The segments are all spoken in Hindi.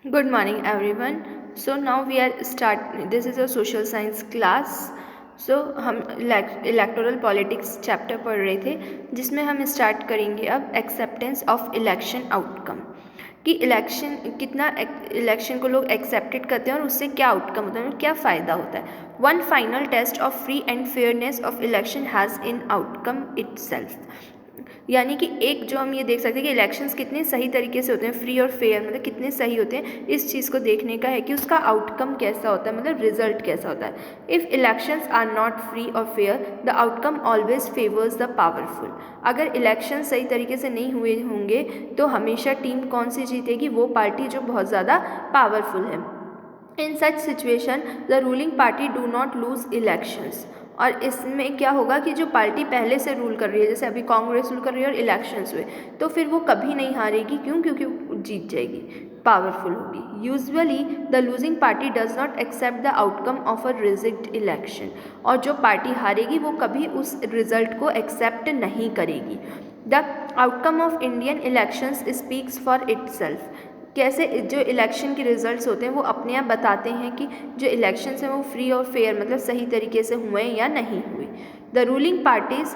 Good morning, everyone. So now we are This is a social science class. So हम इलेक्टोरल पॉलिटिक्स चैप्टर पढ़ रहे थे, जिसमें हम स्टार्ट करेंगे अब एक्सेप्टेंस ऑफ इलेक्शन आउटकम, कि इलेक्शन को लोग एक्सेप्टेड करते हैं और उससे क्या आउटकम होता है, क्या फ़ायदा होता है. One final test of free and fairness of election has in outcome itself. यानी कि एक जो हम ये देख सकते हैं कि इलेक्शंस कितने सही तरीके से होते हैं, फ्री और फेयर, मतलब कितने सही होते हैं, इस चीज़ को देखने का है कि उसका आउटकम कैसा होता है, मतलब रिजल्ट कैसा होता है. If elections are not free और fair the outcome always favours the powerful. अगर इलेक्शन सही तरीके से नहीं हुए होंगे तो हमेशा टीम कौन सी जीतेगी, वो पार्टी जो बहुत ज़्यादा पावरफुल है. In such situation the ruling party do not lose elections. और इसमें क्या होगा कि जो पार्टी पहले से रूल कर रही है, जैसे अभी कांग्रेस रूल कर रही है और इलेक्शंस हुए, तो फिर वो कभी नहीं हारेगी. क्यों? क्योंकि वो जीत जाएगी, पावरफुल होगी. Usually the losing party does not accept the outcome of a rigged election. और जो पार्टी हारेगी वो कभी उस रिजल्ट को एक्सेप्ट नहीं करेगी. The outcome of Indian elections speaks for itself. कैसे जो इलेक्शन के रिजल्ट्स होते हैं वो अपने आप बताते हैं कि जो इलेक्शंस हैं वो फ्री और फेयर, मतलब सही तरीके से हुए या नहीं हुए. The ruling parties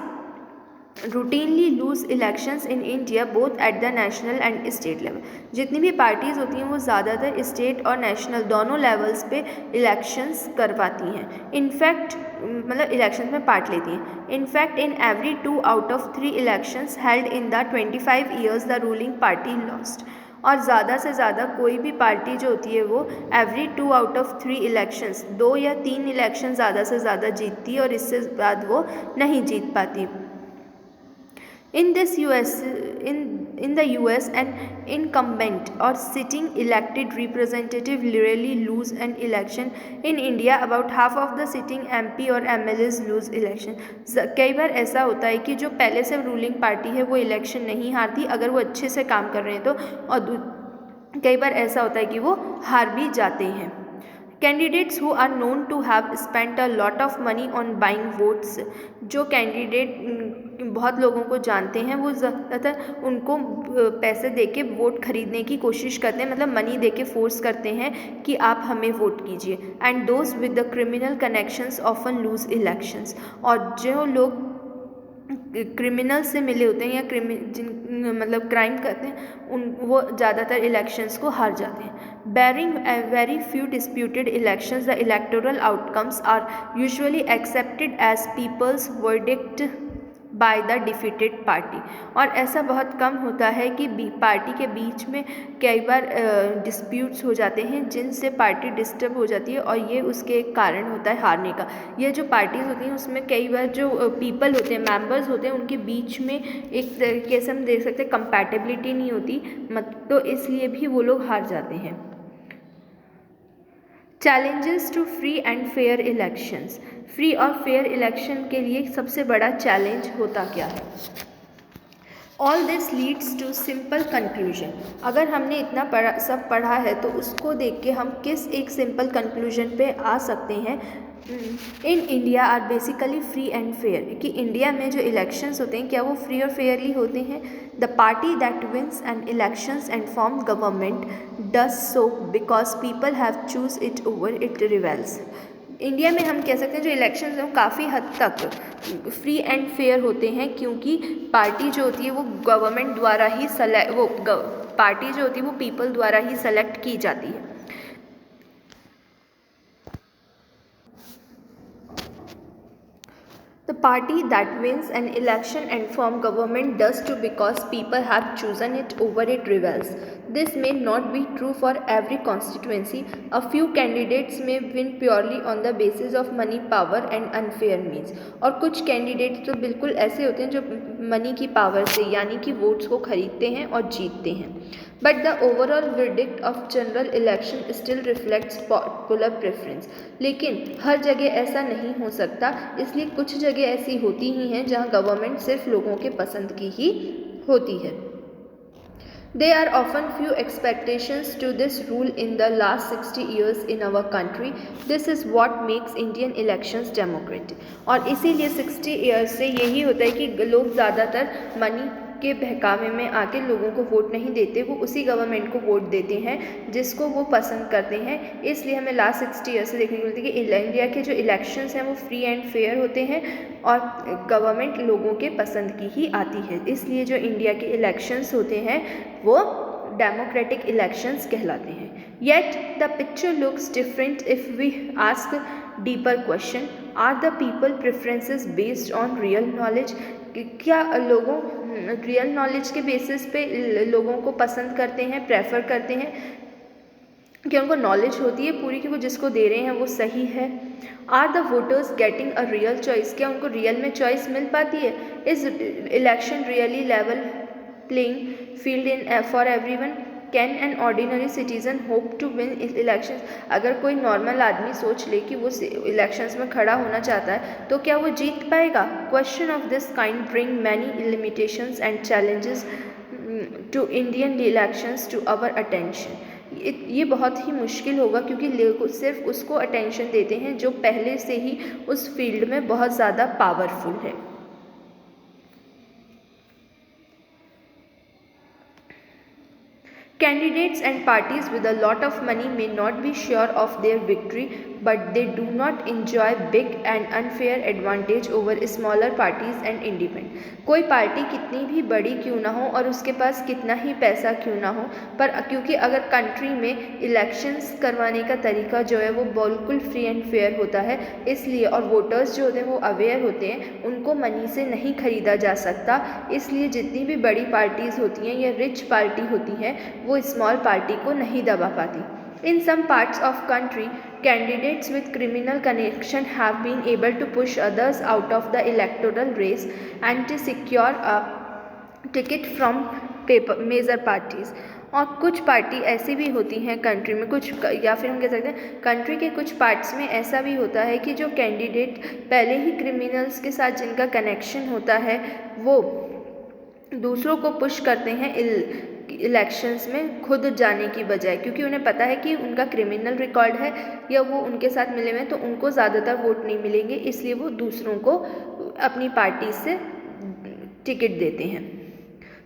routinely lose elections in India both at the national and state level. जितनी भी पार्टीज़ होती हैं वो ज़्यादातर स्टेट और नेशनल दोनों लेवल्स पे इलेक्शंस करवाती हैं. इनफैक्ट मतलब इलेक्शंस में पार्ट लेती हैं. In fact in every 2 out of 3 elections held in the 25 years the ruling party lost. और ज़्यादा से ज़्यादा कोई भी पार्टी जो होती है वो एवरी 2 आउट ऑफ 3 इलेक्शंस, 2 या 3 इलेक्शन ज़्यादा से ज़्यादा जीतती है और इससे बाद वो नहीं जीत पाती. In the US, an incumbent or sitting elected representative rarely lose an election. In India, about half of the sitting MP और MLAs lose election. कई बार ऐसा होता है कि जो पहले से रूलिंग पार्टी है वो इलेक्शन नहीं हारती अगर वो अच्छे से काम कर रहे हैं तो, और कई बार ऐसा होता है कि वो हार भी जाते हैं. Candidates who are known to have spent a lot of money on buying votes. जो कैंडिडेट बहुत लोगों को जानते हैं वो ज़्यादातर उनको पैसे देके वोट खरीदने की कोशिश करते हैं, मतलब मनी देके फोर्स करते हैं कि आप हमें वोट कीजिए. And those with the criminal connections often lose elections. और जो लोग क्रिमिनल से मिले होते हैं या मतलब क्राइम करते हैं वो ज़्यादातर इलेक्शंस को हार जाते हैं. Barring a very few disputed elections, the electoral outcomes are usually accepted as people's verdict by the defeated party. और ऐसा बहुत कम होता है कि पार्टी के बीच में कई बार डिस्प्यूट्स हो जाते हैं जिनसे पार्टी डिस्टर्ब हो जाती है और ये उसके एक कारण होता है हारने का. ये जो पार्टीज़ होती हैं उसमें कई बार जो पीपल होते हैं, मेंबर्स होते हैं, उनके बीच में एक तरीके से हम देख सकते हैं कंपैटिबिलिटी नहीं होती, तो इसलिए भी वो लोग हार जाते हैं. Challenges to free and fair elections. Free और फेयर इलेक्शन के लिए सबसे बड़ा चैलेंज होता क्या है? All this leads to simple conclusion. अगर हमने इतना सब पढ़ा है तो उसको देख के हम किस एक सिंपल कंक्लूजन पे आ सकते हैं. In India are basically free and fair. कि इंडिया में जो इलेक्शंस होते हैं क्या वो फ्री और फेयरली होते हैं? The party that wins and elections and form government does so because people have choose it over it rivals. India में हम कह सकते हैं जो इलेक्शंस हैं वो काफ़ी हद तक फ्री एंड फेयर होते हैं क्योंकि पार्टी जो होती है वो गवर्नमेंट द्वारा ही पार्टी जो होती है वो पीपल द्वारा ही सेलेक्ट की जाती है. The party that wins an election and form government does so because people have chosen it over it rebels. This may not be true for every constituency. A few candidates may win purely on the basis of money, power and unfair means. और कुछ कैंडिडेट्स तो बिल्कुल ऐसे होते हैं जो मनी की पावर से यानी कि वोट्स को खरीदते हैं और जीतते हैं. But the overall verdict of general election still reflects popular preference. लेकिन हर जगह ऐसा नहीं हो सकता, इसलिए कुछ जगह ऐसी होती ही हैं जहां गवर्नमेंट सिर्फ लोगों के पसंद की ही होती है. There are often few expectations to this rule in the last 60 years in our country. This is what makes Indian elections democratic. और इसीलिए 60 years से यही होता है कि लोग ज़्यादातर मनी के बहकावे में आके लोगों को वोट नहीं देते, वो उसी गवर्नमेंट को वोट देते हैं जिसको वो पसंद करते हैं। इसलिए हमें लास्ट 60 ईयर से देखने को मिलती है कि इंडिया के जो इलेक्शंस हैं वो फ्री एंड फेयर होते हैं और गवर्नमेंट लोगों के पसंद की ही आती है। इसलिए जो इंडिया के इलेक्शंस होते हैं वो डेमोक्रेटिक इलेक्शंस कहलाते हैं। Yet the picture looks different if we ask deeper question, are the people preferences based on real knowledge? क्या लोगों रियल नॉलेज के बेसिस पे लोगों को पसंद करते हैं, प्रेफर करते हैं, कि उनको नॉलेज होती है पूरी कि वो जिसको दे रहे हैं वो सही है? Are the voters getting a real choice? क्या उनको रियल में चॉइस मिल पाती है? Is election really level playing field in for everyone? Can an ordinary citizen hope to win elections? अगर कोई नॉर्मल आदमी सोच ले कि वो इलेक्शंस में खड़ा होना चाहता है तो क्या वो जीत पाएगा? Question of this kind bring many limitations and challenges to Indian elections to our attention. ये बहुत ही मुश्किल होगा क्योंकि लोग सिर्फ उसको अटेंशन देते हैं जो पहले से ही उस फील्ड में बहुत ज़्यादा पावरफुल है। Candidates and parties with a lot of money may not be sure of their victory, but they do not enjoy big and unfair advantage over smaller parties and independent. कोई पार्टी कितनी भी बड़ी क्यों ना हो और उसके पास कितना ही पैसा क्यों ना हो, पर क्योंकि अगर कंट्री में इलेक्शंस करवाने का तरीका जो है वो बिल्कुल फ्री एंड फेयर होता है, इसलिए और वोटर्स जो होते हैं वो अवेयर होते हैं, उनको मनी से नहीं खरीदा जा सकता। इसलिए जितनी भी बड़ी पार्टीज़ होती हैं या रिच पार्टी होती हैं वो स्मॉल पार्टी को नहीं दबा पाती। In some parts of country candidates with criminal connection have been able to push others out of the electoral race and to secure a ticket from major parties. और कुछ पार्टी ऐसी भी होती हैं कंट्री में, कुछ या फिर हम कह सकते हैं कंट्री के कुछ पार्ट्स में ऐसा भी होता है कि जो कैंडिडेट पहले ही क्रिमिनल्स के साथ जिनका कनेक्शन होता है वो दूसरों को पुश करते हैं इलेक्शंस में खुद जाने की बजाय, क्योंकि उन्हें पता है कि उनका क्रिमिनल रिकॉर्ड है या वो उनके साथ मिले हुए हैं तो उनको ज़्यादातर वोट नहीं मिलेंगे, इसलिए वो दूसरों को अपनी पार्टी से टिकट देते हैं।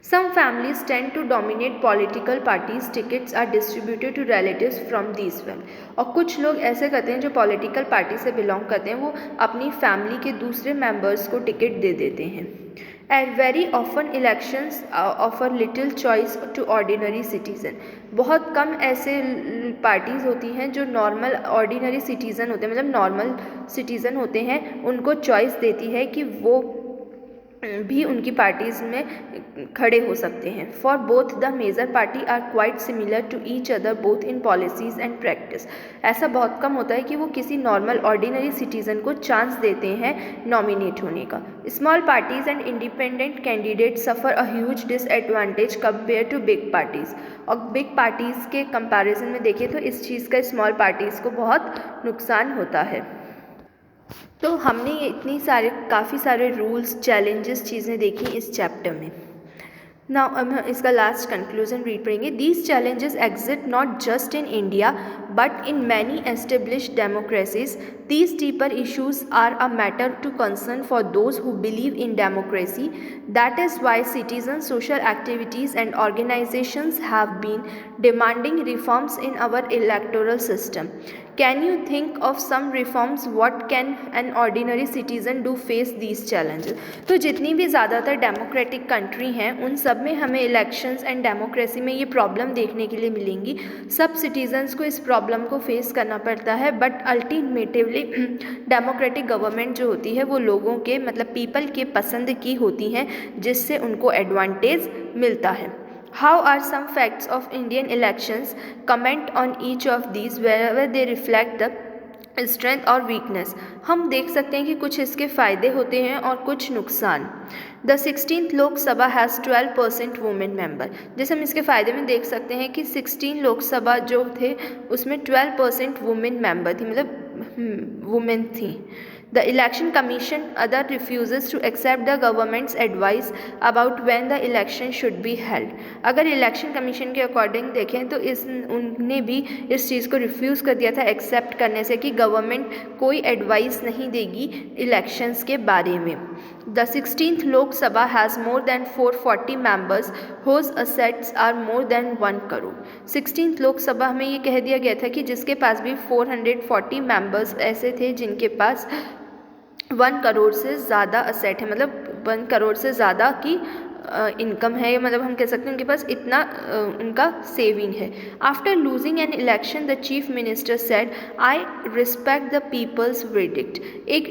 Some families tend to dominate political parties. Tickets are distributed to relatives from these well. और कुछ लोग ऐसे करते हैं जो पॉलिटिकल पार्टी से बिलोंग करते हैं, वो अपनी फैमिली के दूसरे मेंबर्स को टिकट दे देते हैं। And very often elections offer little choice to ordinary citizen. बहुत कम ऐसे पार्टीज़ होती हैं जो नॉर्मल ऑर्डिनरी सिटीज़न होते हैं, मतलब नॉर्मल सिटीज़न होते हैं, उनको चॉइस देती है कि वो भी उनकी पार्टीज़ में खड़े हो सकते हैं। For both the major party are quite similar to each other both in policies and practice. ऐसा बहुत कम होता है कि वो किसी नॉर्मल ऑर्डिनरी सिटीज़न को चांस देते हैं नॉमिनेट होने का। Small parties and independent candidate suffer a huge disadvantage compare to big parties. और बिग पार्टीज़ के कंपैरिजन में देखें तो इस चीज़ का स्मॉल पार्टीज़ को बहुत नुकसान होता है। तो हमने इतनी काफ़ी सारे रूल्स, चैलेंजेस, चीज़ें देखी इस चैप्टर में। नाउ हम इसका लास्ट कंक्लूजन रीड करेंगे। These challenges exist not just in India but in many established democracies. These deeper issues are a matter to concern for those who believe in democracy. That is why citizens, social activities and organizations have been demanding reforms in our electoral system. Can you think of some reforms? What can an ordinary citizen do face these challenges? तो जितनी भी ज़्यादातर डेमोक्रेटिक कंट्री हैं उन सब में हमें इलेक्शंस एंड डेमोक्रेसी में ये प्रॉब्लम देखने के लिए मिलेंगी। सब सिटीजन्स को इस प्रॉब्लम को फेस करना पड़ता है, बट अल्टीमेटिवली डेमोक्रेटिक गवर्नमेंट जो होती है वो लोगों के मतलब पीपल के पसंद की होती हैं, जिससे उनको एडवांटेज मिलता है। How are some facts of Indian elections? Comment on each of these wherever they reflect the strength और weakness। हम देख सकते हैं कि कुछ इसके फ़ायदे होते हैं और कुछ नुकसान। The 16th Lok Sabha has 12% women member. जैसे हम इसके फ़ायदे में देख सकते हैं कि 16 लोकसभा जो थे उसमें 12% वुमेन मेंबर थी, मतलब वुमेन थी। The election commission other refuses to accept the government's advice about when the election should be held। अगर इलेक्शन कमीशन के अकॉर्डिंग देखें तो उनने भी इस चीज़ को रिफ्यूज़ कर दिया था एक्सेप्ट करने से कि गवर्नमेंट कोई एडवाइस नहीं देगी इलेक्शंस के बारे में। The 16th Lok Sabha has more than 440 members whose assets are more than 1 crore. 16th Lok Sabha में ये कह दिया गया था कि जिसके पास भी 440 मेंबर्स ऐसे थे जिनके पास 1 करोड़ से ज़्यादा असेट है, मतलब 1 करोड़ से ज़्यादा की इनकम है, मतलब हम कह सकते हैं उनके पास इतना उनका सेविंग है। After losing an election the chief minister said I respect the people's verdict. एक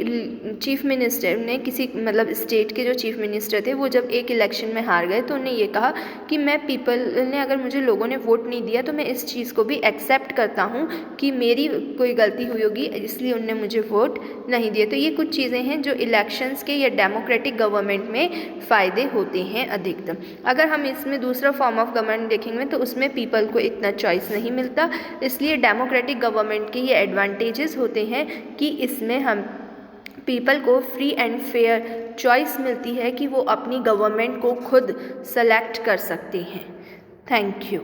चीफ मिनिस्टर ने किसी मतलब स्टेट के जो चीफ मिनिस्टर थे वो जब एक इलेक्शन में हार गए तो उन्हें ये कहा कि मैं पीपल ने अगर मुझे लोगों ने वोट नहीं दिया तो मैं इस चीज़ को भी एक्सेप्ट करता हूँ कि मेरी कोई गलती हुई होगी इसलिए उनने मुझे वोट नहीं दिए। तो ये कुछ चीज़ें हैं जो इलेक्शंस के या डेमोक्रेटिक गवर्नमेंट में फ़ायदे होते हैं अधिकतम। अगर हम इसमें दूसरा फॉर्म ऑफ गवर्नमेंट देखेंगे तो उसमें पीपल को इतना चॉइस नहीं मिलता, इसलिए डेमोक्रेटिक गवर्नमेंट के ये एडवांटेजेस होते हैं कि इसमें हम पीपल को फ्री एंड फेयर चॉइस मिलती है कि वो अपनी गवर्नमेंट को खुद सेलेक्ट कर सकते हैं। Thank you.